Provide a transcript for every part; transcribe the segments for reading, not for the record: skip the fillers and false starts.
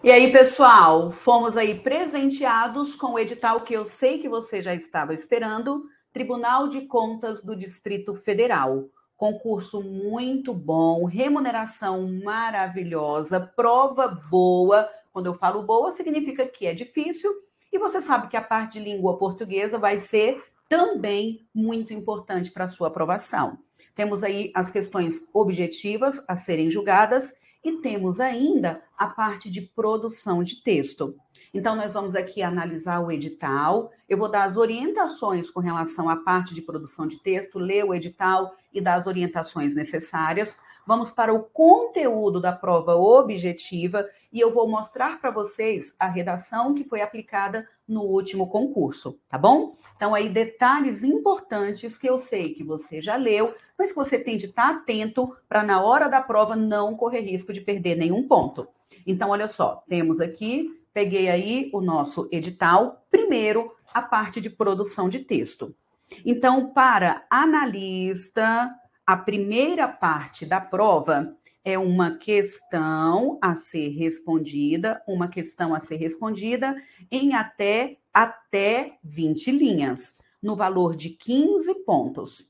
E aí, pessoal, fomos aí presenteados com o edital que eu sei que você já estava esperando, Tribunal de Contas do Distrito Federal. Concurso muito bom, remuneração maravilhosa, prova boa. Quando eu falo boa, significa que é difícil. E você sabe que a parte de língua portuguesa vai ser também muito importante para a sua aprovação. Temos aí as questões objetivas a serem julgadas e temos ainda a parte de produção de texto. Então, nós vamos aqui analisar o edital. Eu vou dar as orientações com relação à parte de produção de texto, ler o edital e dar as orientações necessárias. Vamos para o conteúdo da prova objetiva e eu vou mostrar para vocês a redação que foi aplicada no último concurso, tá bom? Então, aí, detalhes importantes que eu sei que você já leu, mas que você tem de estar atento para, na hora da prova, não correr risco de perder nenhum ponto. Então, olha só, temos aqui, peguei aí o nosso edital, primeiro, a parte de produção de texto. Então, para analista, a primeira parte da prova é uma questão a ser respondida, em até 20 linhas, no valor de 15 pontos.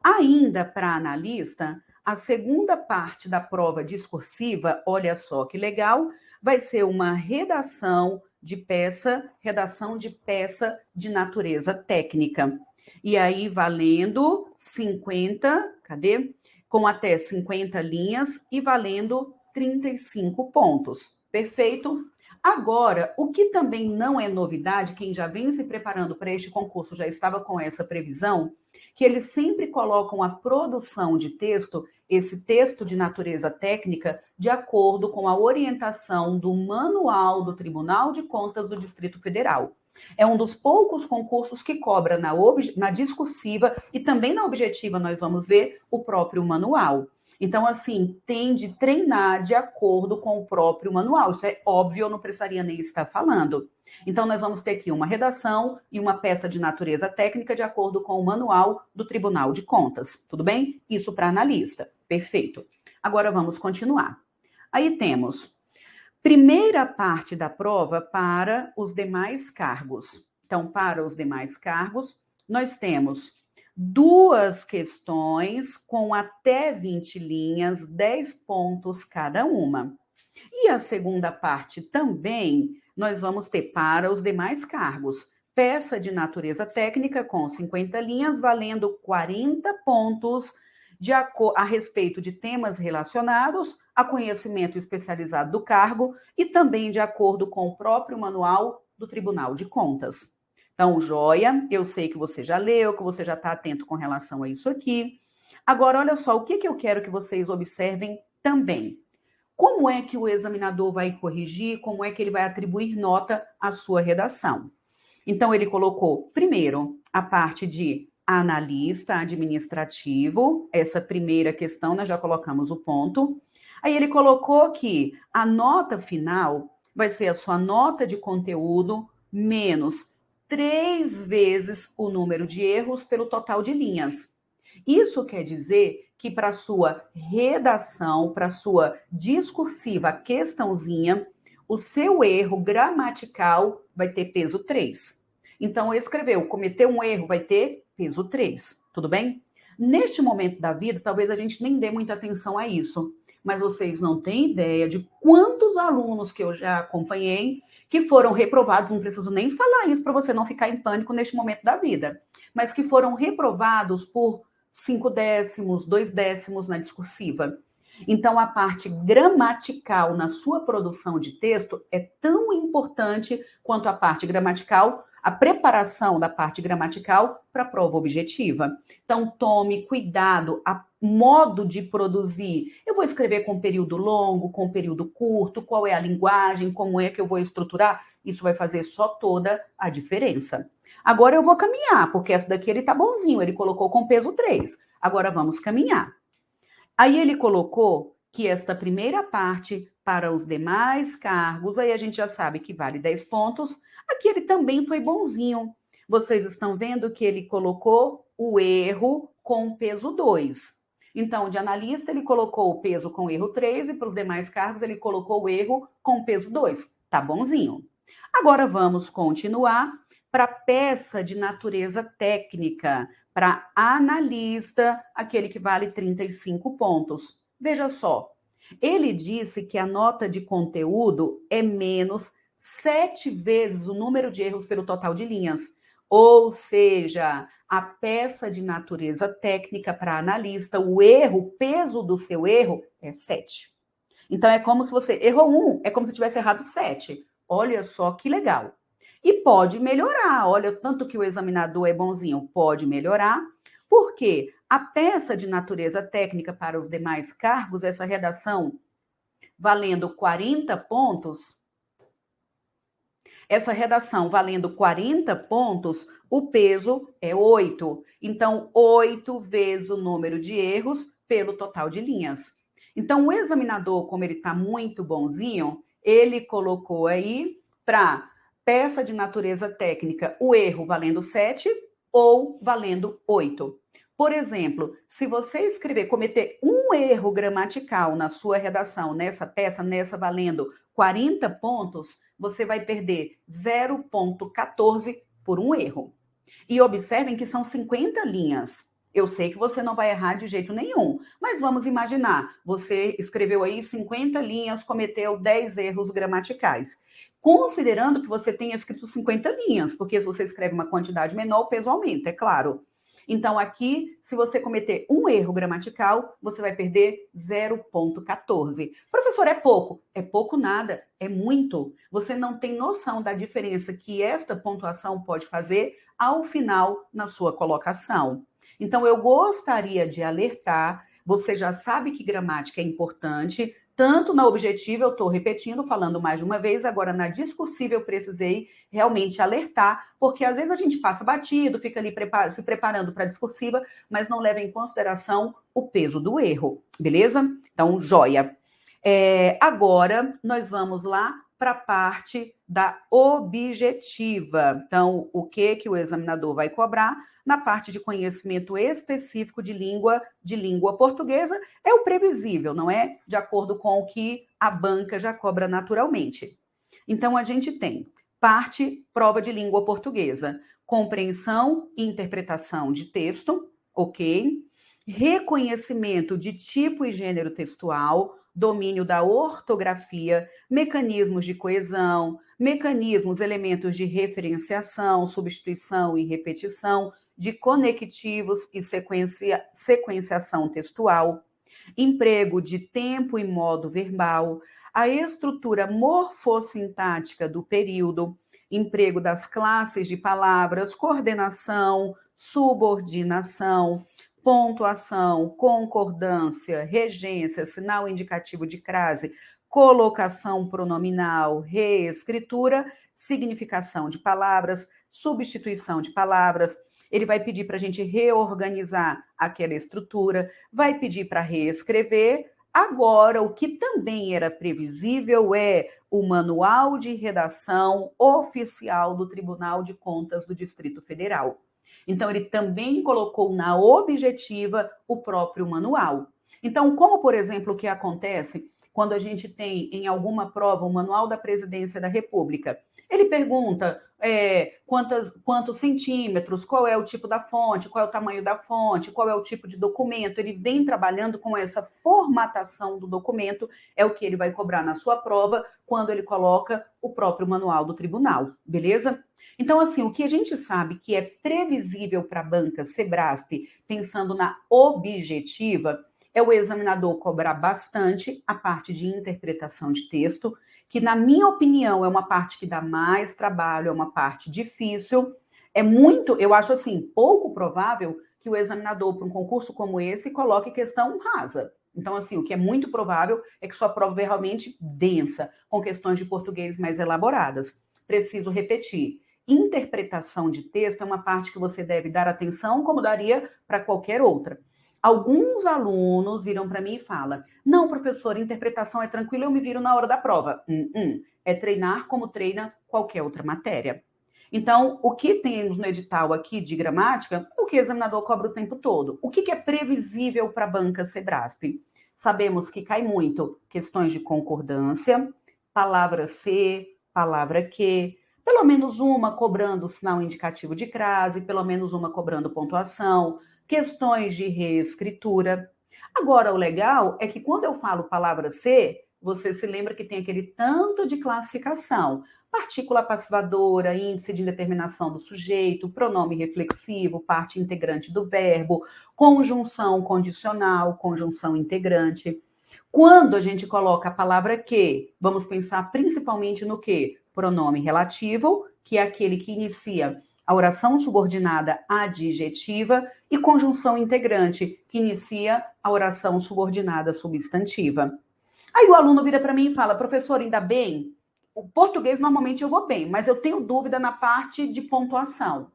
Ainda para analista, a segunda parte da prova discursiva, olha só que legal, vai ser uma redação de peça de natureza técnica. E aí valendo 50, cadê? Com até 50 linhas e valendo 35 pontos. Perfeito? Agora, o que também não é novidade, quem já vem se preparando para este concurso já estava com essa previsão, que eles sempre colocam a produção de texto, esse texto de natureza técnica, de acordo com a orientação do Manual do Tribunal de Contas do Distrito Federal. É um dos poucos concursos que cobra na discursiva e também na objetiva, nós vamos ver o próprio manual. Então, assim, tem de treinar de acordo com o próprio manual. Isso é óbvio, eu não precisaria nem estar falando. Então, nós vamos ter aqui uma redação e uma peça de natureza técnica de acordo com o manual do Tribunal de Contas. Tudo bem? Isso para analista. Perfeito. Agora vamos continuar. Aí temos primeira parte da prova para os demais cargos. Então, para os demais cargos, nós temos duas questões com até 20 linhas, 10 pontos cada uma. E a segunda parte também nós vamos ter para os demais cargos. Peça de natureza técnica com 50 linhas, valendo 40 pontos a respeito de temas relacionados a conhecimento especializado do cargo e também de acordo com o próprio manual do Tribunal de Contas. Então, joia, eu sei que você já leu, que você já está atento com relação a isso aqui. Agora, olha só, o que eu quero que vocês observem também. Como é que o examinador vai corrigir? Como é que ele vai atribuir nota à sua redação? Então, ele colocou, primeiro, a parte de analista administrativo, essa primeira questão, nós já colocamos o ponto. Aí, ele colocou que a nota final vai ser a sua nota de conteúdo menos 3 vezes o número de erros pelo total de linhas. Isso quer dizer que para sua redação, para sua discursiva, questãozinha, o seu erro gramatical vai ter peso 3. Então, escreveu, cometeu um erro, vai ter peso 3. Tudo bem? Neste momento da vida, talvez a gente nem dê muita atenção a isso, mas vocês não têm ideia de quantos alunos que eu já acompanhei que foram reprovados, não preciso nem falar isso para você não ficar em pânico neste momento da vida, mas que foram reprovados por 5 décimos, 2 décimos na discursiva. Então, a parte gramatical na sua produção de texto é tão importante quanto a parte gramatical, a preparação da parte gramatical para a prova objetiva. Então, tome cuidado, a modo de produzir. Eu vou escrever com período longo, com período curto, qual é a linguagem, como é que eu vou estruturar? Isso vai fazer só toda a diferença. Agora eu vou caminhar, porque essa daqui ele tá bonzinho, ele colocou com peso 3. Agora vamos caminhar. Aí ele colocou que esta primeira parte para os demais cargos, aí a gente já sabe que vale 10 pontos. Aqui ele também foi bonzinho. Vocês estão vendo que ele colocou o erro com peso 2. Então, de analista, ele colocou o peso com erro 3 e para os demais cargos ele colocou o erro com peso 2. Tá bonzinho. Agora vamos continuar para peça de natureza técnica, para analista, aquele que vale 35 pontos. Veja só, ele disse que a nota de conteúdo é menos 7 vezes o número de erros pelo total de linhas. Ou seja, a peça de natureza técnica para analista, o erro, o peso do seu erro é 7. Então é como se você errou 1, é como se tivesse errado 7. Olha só que legal. E pode melhorar, olha tanto que o examinador é bonzinho, pode melhorar, porque a peça de natureza técnica para os demais cargos, essa redação valendo 40 pontos, essa redação valendo 40 pontos, o peso é 8. Então, 8 vezes o número de erros pelo total de linhas. Então, o examinador, como ele está muito bonzinho, ele colocou aí para peça de natureza técnica o erro valendo 7 ou valendo 8. Por exemplo, se você escrever, cometer um erro gramatical na sua redação, nessa peça, nessa valendo 40 pontos, você vai perder 0,14 por um erro. E observem que são 50 linhas. Eu sei que você não vai errar de jeito nenhum, mas vamos imaginar, você escreveu aí 50 linhas, cometeu 10 erros gramaticais. Considerando que você tenha escrito 50 linhas, porque se você escreve uma quantidade menor, o peso aumenta, é claro. Então, aqui, se você cometer um erro gramatical, você vai perder 0,14. Professor, é pouco? É pouco nada, é muito. Você não tem noção da diferença que esta pontuação pode fazer ao final na sua colocação. Então, eu gostaria de alertar, você já sabe que gramática é importante, tanto na objetiva, eu estou repetindo, falando mais de uma vez, agora na discursiva eu precisei realmente alertar, porque às vezes a gente passa batido, fica ali se preparando para a discursiva, mas não leva em consideração o peso do erro, beleza? Então, joia. Agora, nós vamos lá para a parte da objetiva. Então, o que o examinador vai cobrar na parte de conhecimento específico de língua portuguesa é o previsível, não é? De acordo com o que a banca já cobra naturalmente. Então, a gente tem parte prova de língua portuguesa, compreensão e interpretação de texto, ok? Reconhecimento de tipo e gênero textual, domínio da ortografia, mecanismos de coesão, mecanismos, elementos de referenciação, substituição e repetição, de conectivos e sequenciação textual, emprego de tempo e modo verbal, a estrutura morfossintática do período, emprego das classes de palavras, coordenação, subordinação, pontuação, concordância, regência, sinal indicativo de crase, colocação pronominal, reescritura, significação de palavras, substituição de palavras. Ele vai pedir para a gente reorganizar aquela estrutura, vai pedir para reescrever. Agora, o que também era previsível é o Manual de Redação Oficial do Tribunal de Contas do Distrito Federal. Então, ele também colocou na objetiva o próprio manual. Então, como, por exemplo, o que acontece quando a gente tem em alguma prova o Manual da Presidência da República? Ele pergunta quantos centímetros, qual é o tipo da fonte, qual é o tamanho da fonte, qual é o tipo de documento. Ele vem trabalhando com essa formatação do documento, é o que ele vai cobrar na sua prova quando ele coloca o próprio manual do tribunal, beleza? Então, assim, o que a gente sabe que é previsível para a banca Sebrasp, pensando na objetiva, é o examinador cobrar bastante a parte de interpretação de texto, que, na minha opinião, é uma parte que dá mais trabalho, é uma parte difícil. É muito, eu acho assim, pouco provável que o examinador, para um concurso como esse, coloque questão rasa. Então, assim, o que é muito provável é que sua prova é realmente densa, com questões de português mais elaboradas. Preciso repetir. Interpretação de texto é uma parte que você deve dar atenção, como daria para qualquer outra. Alguns alunos viram para mim e falam: não, professor, interpretação é tranquila, eu me viro na hora da prova. É treinar como treina qualquer outra matéria. Então, o que temos no edital aqui de gramática, o que o examinador cobra o tempo todo. O que é previsível para a banca Sebrasp? Sabemos que cai muito questões de concordância, palavra se, palavra que, pelo menos uma cobrando sinal indicativo de crase, pelo menos uma cobrando pontuação, questões de reescritura. Agora, o legal é que quando eu falo palavra se, você se lembra que tem aquele tanto de classificação. Partícula passivadora, índice de indeterminação do sujeito, pronome reflexivo, parte integrante do verbo, conjunção condicional, conjunção integrante. Quando a gente coloca a palavra que, vamos pensar principalmente no que? Pronome relativo, que é aquele que inicia a oração subordinada adjetiva, e conjunção integrante, que inicia a oração subordinada substantiva. Aí o aluno vira para mim e fala, professor, ainda bem? O português normalmente eu vou bem, mas eu tenho dúvida na parte de pontuação.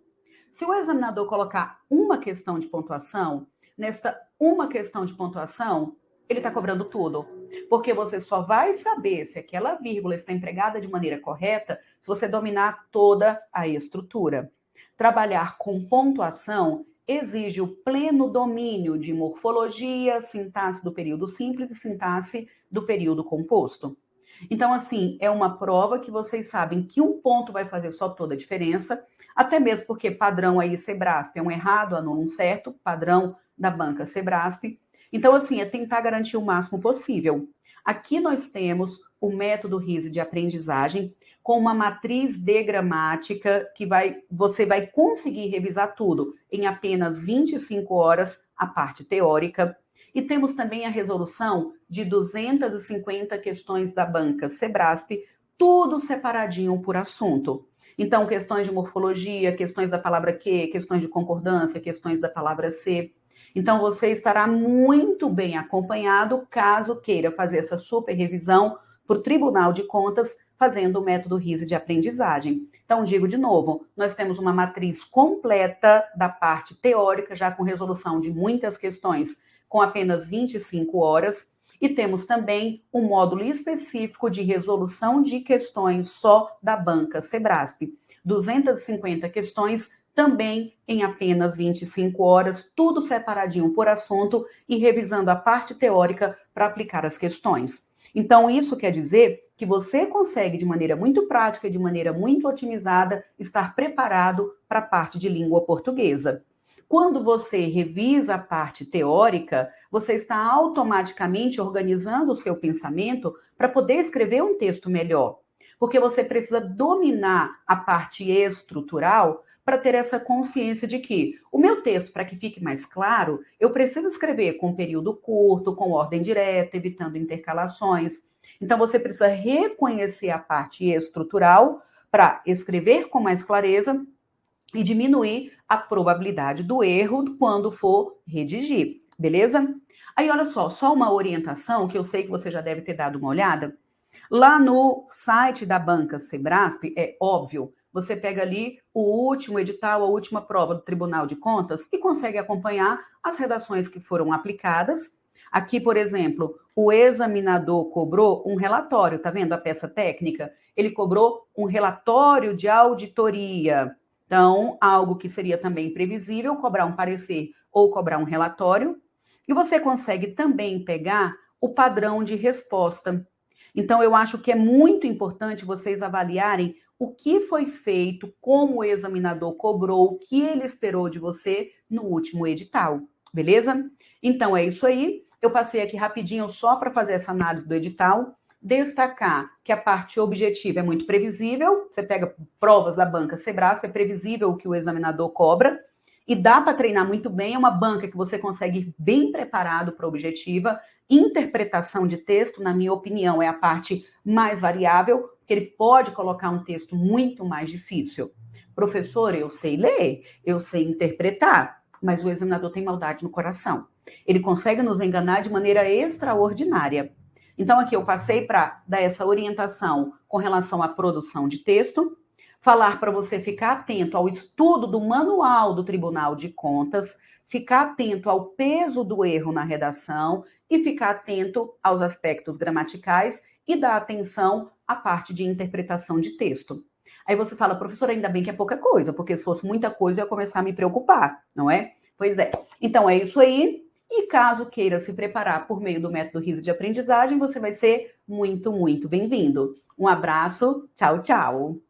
Se o examinador colocar uma questão de pontuação, nesta uma questão de pontuação, ele está cobrando tudo. Porque você só vai saber se aquela vírgula está empregada de maneira correta se você dominar toda a estrutura. Trabalhar com pontuação exige o pleno domínio de morfologia, sintaxe do período simples e sintaxe do período composto. Então, assim, é uma prova que vocês sabem que um ponto vai fazer só toda a diferença, até mesmo porque padrão aí Sebrasp é um errado, anula um certo, padrão da banca Sebrasp. Então, assim, é tentar garantir o máximo possível. Aqui nós temos o método RISE de aprendizagem, com uma matriz de gramática que você vai conseguir revisar tudo em apenas 25 horas, a parte teórica. E temos também a resolução de 250 questões da banca Sebrasp, tudo separadinho por assunto. Então, questões de morfologia, questões da palavra que, questões de concordância, questões da palavra se. Então, você estará muito bem acompanhado caso queira fazer essa super revisão para o Tribunal de Contas, fazendo o método RISE de aprendizagem. Então, digo de novo, nós temos uma matriz completa da parte teórica, já com resolução de muitas questões, com apenas 25 horas, e temos também um módulo específico de resolução de questões só da banca Sebrasp. 250 questões, também em apenas 25 horas, tudo separadinho por assunto e revisando a parte teórica para aplicar as questões. Então, isso quer dizer que você consegue, de maneira muito prática e de maneira muito otimizada, estar preparado para a parte de língua portuguesa. Quando você revisa a parte teórica, você está automaticamente organizando o seu pensamento para poder escrever um texto melhor. Porque você precisa dominar a parte estrutural para ter essa consciência de que o meu texto, para que fique mais claro, eu preciso escrever com período curto, com ordem direta, evitando intercalações. Então, você precisa reconhecer a parte estrutural para escrever com mais clareza e diminuir a probabilidade do erro quando for redigir, beleza? Aí, olha só uma orientação que eu sei que você já deve ter dado uma olhada. Lá no site da banca Sebrasp, é óbvio, você pega ali o último edital, a última prova do Tribunal de Contas e consegue acompanhar as redações que foram aplicadas. Aqui, por exemplo, o examinador cobrou um relatório, tá vendo a peça técnica? Ele cobrou um relatório de auditoria. Então, algo que seria também previsível, cobrar um parecer ou cobrar um relatório. E você consegue também pegar o padrão de resposta. Então, eu acho que é muito importante vocês avaliarem o que foi feito, como o examinador cobrou, o que ele esperou de você no último edital, beleza? Então, é isso aí. Eu passei aqui rapidinho só para fazer essa análise do edital, destacar que a parte objetiva é muito previsível, você pega provas da banca Sebrasp, é previsível o que o examinador cobra, e dá para treinar muito bem, é uma banca que você consegue ir bem preparado para a objetiva. Interpretação de texto, na minha opinião, é a parte mais variável, porque ele pode colocar um texto muito mais difícil. Professor, eu sei ler, eu sei interpretar, mas o examinador tem maldade no coração. Ele consegue nos enganar de maneira extraordinária. Então, aqui eu passei para dar essa orientação com relação à produção de texto, falar para você ficar atento ao estudo do manual do Tribunal de Contas, ficar atento ao peso do erro na redação e ficar atento aos aspectos gramaticais e dar atenção à parte de interpretação de texto. Aí você fala, professora, ainda bem que é pouca coisa, porque se fosse muita coisa eu ia começar a me preocupar, não é? Pois é. Então é isso aí. E caso queira se preparar por meio do método RISA de aprendizagem, você vai ser muito, muito bem-vindo. Um abraço, tchau, tchau.